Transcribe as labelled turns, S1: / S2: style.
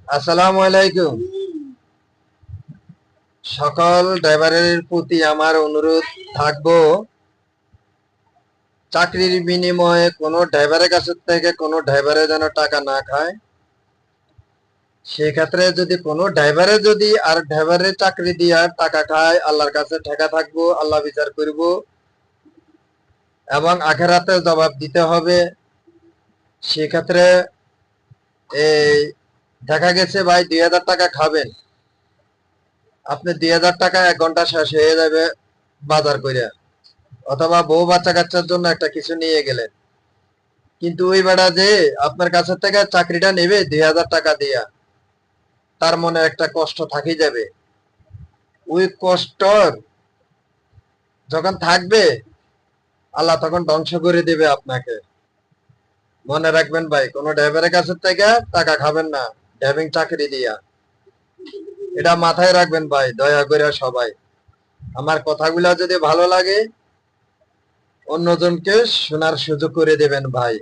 S1: আসসালামু আলাইকুম। সকল ড্রাইভারের প্রতি আমার অনুরোধ থাকবো, চাকরির বিনিময়ে কোনো ড্রাইভারের কাছ থেকে কোনো ড্রাইভারে যেন টাকা না খায়। সেক্ষেত্রে যদি কোনো ড্রাইভারে যদি আর ড্রাইভারের চাকরি দিয়ে টাকা খায়, আল্লাহর কাছে ঠেকা থাকবো, আল্লাহ বিচার করব এবং আখেরাতে জবাব দিতে হবে। সেক্ষেত্রে এই দেখা গেছে ভাই 2000 টাকা খাবেন, আপনি 2000 টাকা 1 ঘন্টা শেষ হয়ে যাবে বাজার করে, অথবা বউ বাচ্চা কাচ্চার জন্য একটা কিছু নিয়ে গেলেন, কিন্তু ওই বেড়া যে আপনার কাছে থেকে চাকরিটা নেবে 2000 টাকা দিয়া, তার মনে একটা কষ্ট থাকি যাবে। ওই কষ্ট যখন থাকবে, আল্লাহ তখন ধ্বংস করে দিবে আপনাকে। মনে রাখবেন ভাই, কোনো ড্রাইভারের কাছে থেকে টাকা খাবেন না ড্রাইভিং চাকরি দিয়া। এটা মাথায় রাখবেন ভাই, দয়া করে সবাই। আমার কথাগুলা যদি ভালো লাগে, অন্যজনকে শোনার সুযোগ করে দেবেন ভাই।